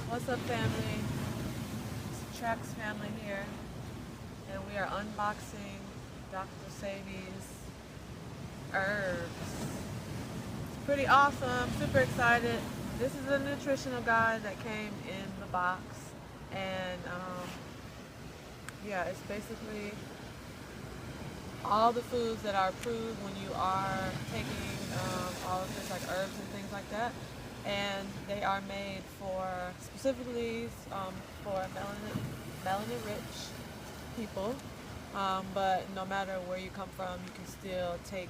What's up, family? It's Trax family here, and we are unboxing Dr. Sebi's herbs. It's pretty awesome, super excited. This is a nutritional guide that came in the box, and yeah, it's basically all the foods that are approved when you are taking all of this, like herbs and things like that. And they are made for specifically for melanin rich people, but no matter where you come from, you can still take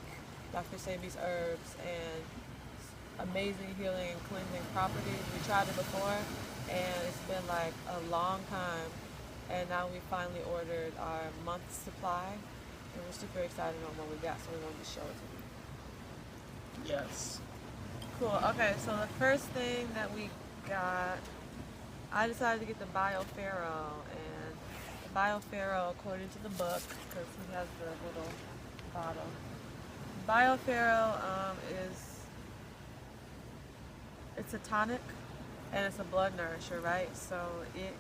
Dr. Sebi's herbs, and amazing healing and cleansing properties. We tried it before and it's been like a long time, and now we finally ordered our month's supply, and we're super excited on what we got, so we wanted to show it to you. Yes. Cool. Okay, so the first thing that we got, I decided to get the BioPharaoh, and the BioPharaoh, according to the book, because he has the little bottle. BioPharaoh it's a tonic and it's a blood nourisher, right? So it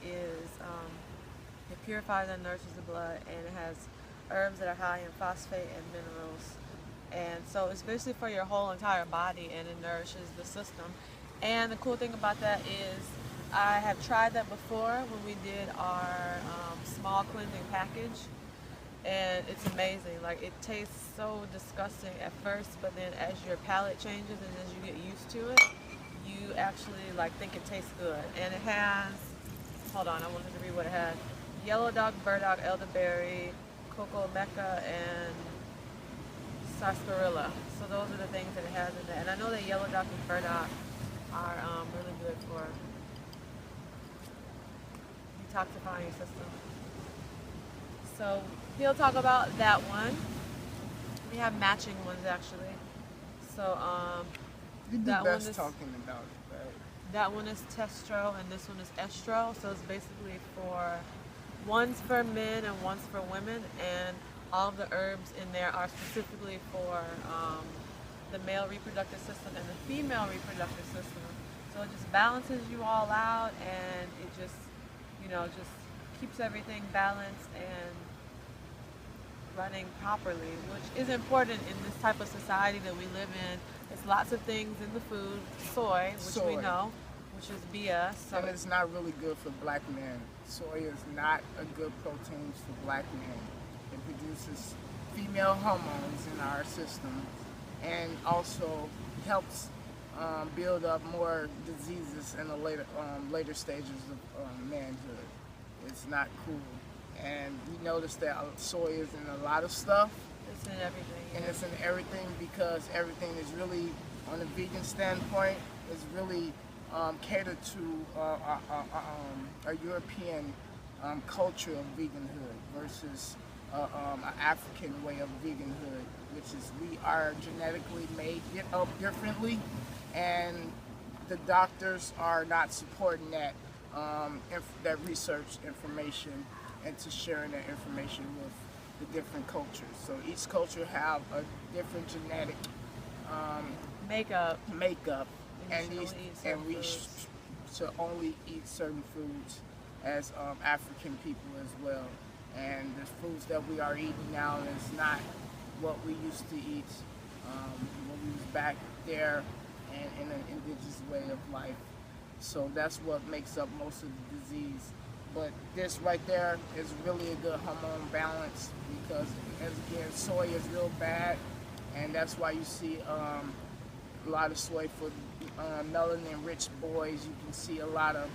purifies and nourishes the blood, and it has herbs that are high in phosphate and minerals. And so it's basically for your whole entire body, and it nourishes the system. And the cool thing about that is I have tried that before when we did our small cleansing package, and it's amazing. Like, it tastes so disgusting at first, but then as your palate changes and as you get used to it, you actually like think it tastes good. And it has, hold on, I wanted to read what it had: yellow dog, burdock, elderberry, cocoa mecca, and sarsaparilla. So those are the things that it has in there. And I know that yellow dock and burdock are really good for detoxifying your system. So he'll talk about that one. We have matching ones actually. So You do that best one is talking about it, right? that one is testro and this one is estro. So it's basically for, one's for men and one's for women, and all of the herbs in there are specifically for the male reproductive system and the female reproductive system. So it just balances you all out, and it just, just keeps everything balanced and running properly, which is important in this type of society that we live in. There's lots of things in the food, soy, which we know, which is BS. So And it's not really good for black men. Soy is not a good protein for black men. It produces female hormones in our system, and also helps build up more diseases in the later stages of manhood. It's not cool. And we noticed that soy is in a lot of stuff. it's in everything. And it's in everything, because everything is really, on a vegan standpoint, is really catered to a European culture of veganhood versus an African way of veganhood, which is we are genetically made up differently, and the doctors are not supporting that that research information and to sharing that information with the different cultures. So each culture have a different genetic Makeup. and we foods. should only eat certain foods as African people as well. And the foods that we are eating now is not what we used to eat when we was back there and in an indigenous way of life. So that's what makes up most of the disease. But this right there is really a good hormone balance, because, as again, soy is real bad, and that's why you see a lot of soy for melanin-rich boys. You can see a lot of,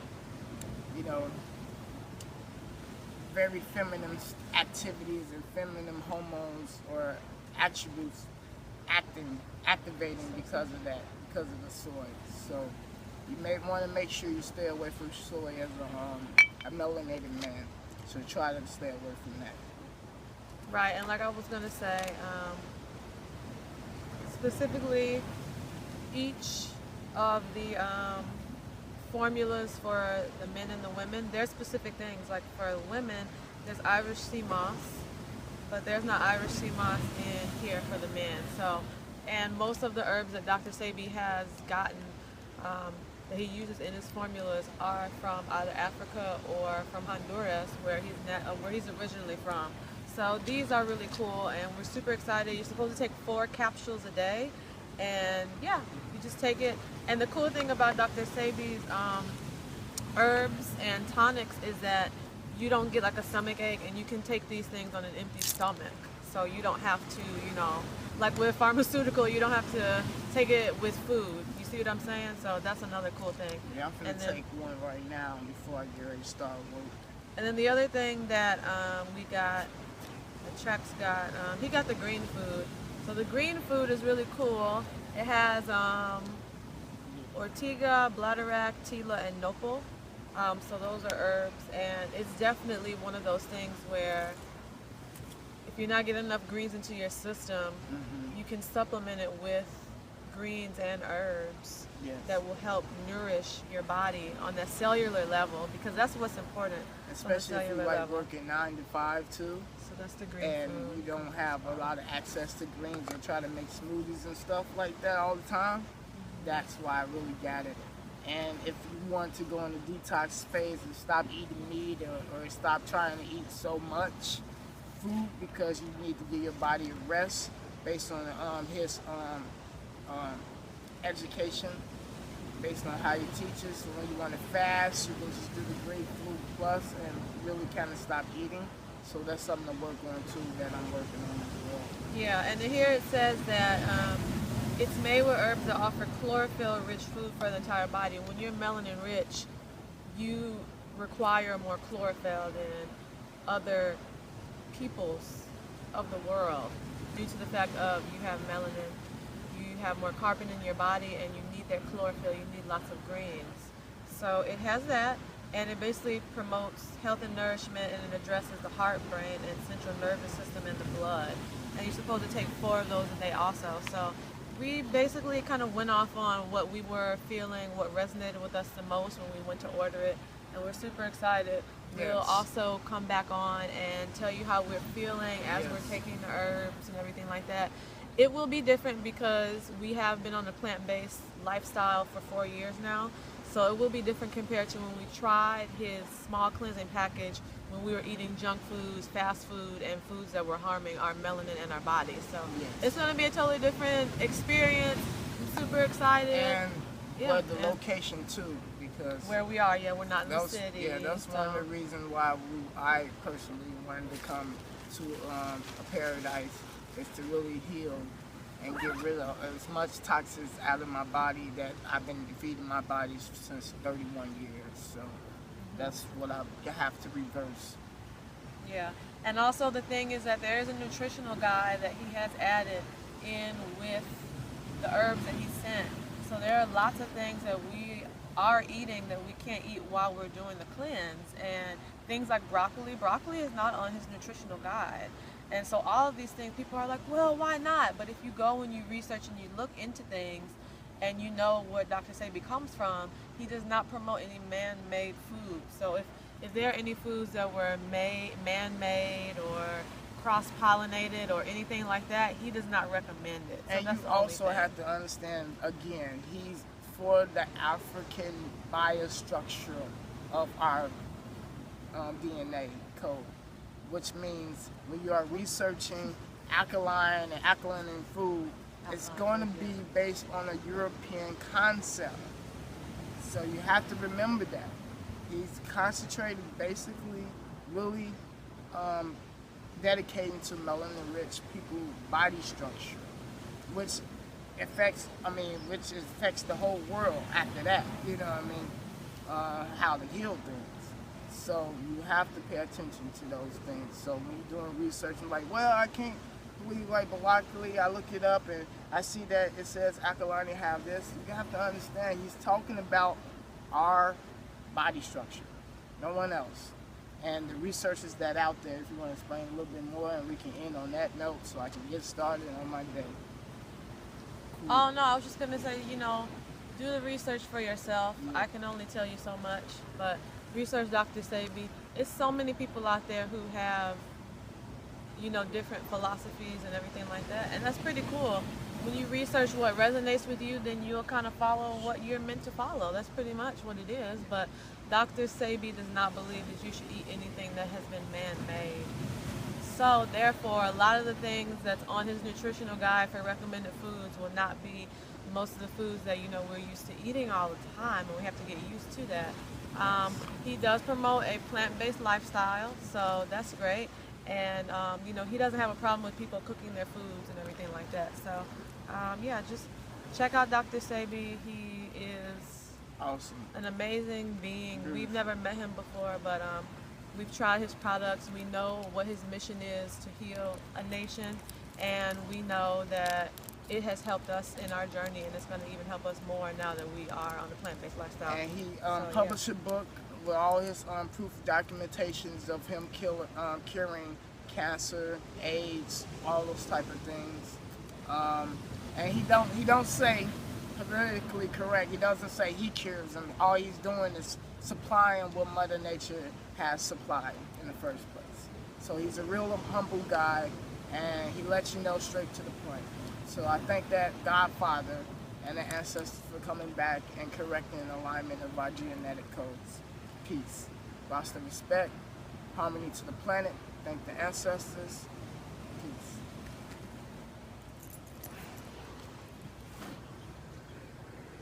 very feminine activities and feminine hormones or attributes activating because of that, because of the soy. So you may want to make sure you stay away from soy as a melanated man. So try to stay away from that. Right, and like I was going to say, specifically each of the formulas for the men and the women, there's specific things. Like for the women, there's Irish sea moss, but there's not Irish sea moss in here for the men. So, and most of the herbs that Dr. Sebi has gotten that he uses in his formulas are from either Africa or from Honduras, where he's originally from. So these are really cool, and we're super excited. You're supposed to take 4 capsules a day, and yeah, you just take it. And the cool thing about Dr. Sebi's herbs and tonics is that you don't get like a stomach ache, and you can take these things on an empty stomach. So you don't have to, like with pharmaceutical, you don't have to take it with food. You see what I'm saying? So that's another cool thing. Yeah, I'm going to take one right now before I get ready to start work. And then the other thing that we got, the Trex got, he got the green food. So the green food is really cool. It has Ortiga, Bladderwrack, Tila, and Nopal. So those are herbs, and it's definitely one of those things where if you're not getting enough greens into your system, you can supplement it with greens and herbs that will help nourish your body on that cellular level, because that's what's important. Especially if you like working 9 to 5 too. So that's the green and food. you don't have a lot of access to greens or try to make smoothies and stuff like that all the time. That's why I really got it. And if you want to go in the detox phase and stop eating meat or stop trying to eat so much food because you need to give your body a rest based on his education, based on how he teaches. So when you want to fast, you can just do the Grapefruit Plus and really kind of stop eating. So that's something to work on too that I'm working on as well. Yeah, and here it says that it's made with herbs that offer chlorophyll-rich food for the entire body. When you're melanin-rich, you require more chlorophyll than other peoples of the world due to the fact of you have melanin, you have more carbon in your body, and you need that chlorophyll, you need lots of greens. So it has that, and it basically promotes health and nourishment, and it addresses the heart, brain, and central nervous system and the blood. And you're supposed to take 4 of those a day also. So we basically kind of went off on what we were feeling, what resonated with us the most when we went to order it, and we're super excited. We'll also come back on and tell you how we're feeling as we're taking the herbs and everything like that. It will be different because we have been on a plant-based lifestyle for 4 years now, so it will be different compared to when we tried his small cleansing package when we were eating junk foods, fast food, and foods that were harming our melanin and our bodies. So it's going to be a totally different experience. I'm super excited. And the location too, because where we are, we're not in the city. Yeah, that's one of the reasons why I personally wanted to come to a paradise, is to really heal and get rid of as much toxins out of my body that I've been feeding my body since 31 years. So that's what I have to reverse. Yeah, and also the thing is that there is a nutritional guide that he has added in with the herbs that he sent. So there are lots of things that we are eating that we can't eat while we're doing the cleanse, and things like broccoli. Broccoli is not on his nutritional guide. And so all of these things, people are like, well, why not? But if you go and you research and you look into things and you know where Dr. Sebi comes from, he does not promote any man-made food. So if there are any foods that were man-made or cross-pollinated or anything like that, he does not recommend it. So and you also have to understand, again, he's for the African biostructure of our DNA code, which means when you are researching alkaline in food, it's going to be based on a European concept. So you have to remember that. He's concentrated basically really dedicating to melanin-rich people's body structure, which affects the whole world after that, you know what I mean, how to heal things. So you have to pay attention to those things. So when you're doing research, I'm like, well, I can't believe like broccoli. I look it up and I see that it says alkaline have this. You have to understand, he's talking about our body structure, no one else. And the research is that out there, if you want to explain a little bit more, and we can end on that note so I can get started on my day. Cool. Oh no, I was just gonna say, do the research for yourself. I can only tell you so much, but research Dr. Sebi. It's so many people out there who have you know, different philosophies and everything like that. And that's pretty cool. When you research what resonates with you, then you'll kind of follow what you're meant to follow. That's pretty much what it is. But Dr. Sebi does not believe that you should eat anything that has been man-made. So therefore, a lot of the things that's on his nutritional guide for recommended foods will not be most of the foods that, you know, we're used to eating all the time, and we have to get used to that. He does promote a plant-based lifestyle, so that's great. And you know, he doesn't have a problem with people cooking their foods and everything like that. So yeah, just check out Dr. Sebi. He is Awesome. an amazing being. We've never met him before, but we've tried his products. We know what his mission is to heal a nation, and we know that it has helped us in our journey, and it's going to even help us more now that we are on the plant-based lifestyle. And he So, published a book with all his proof documentations of him curing cancer, AIDS, all those type of things. And he don't say politically correct. He doesn't say he cures them. All he's doing is supplying what Mother Nature has supplied in the first place. So he's a real humble guy, and he lets you know straight to the point. So I thank that Godfather and the ancestors for coming back and correcting an alignment of our genetic codes. Peace. Lots of respect, harmony to the planet. Thank the ancestors. Peace.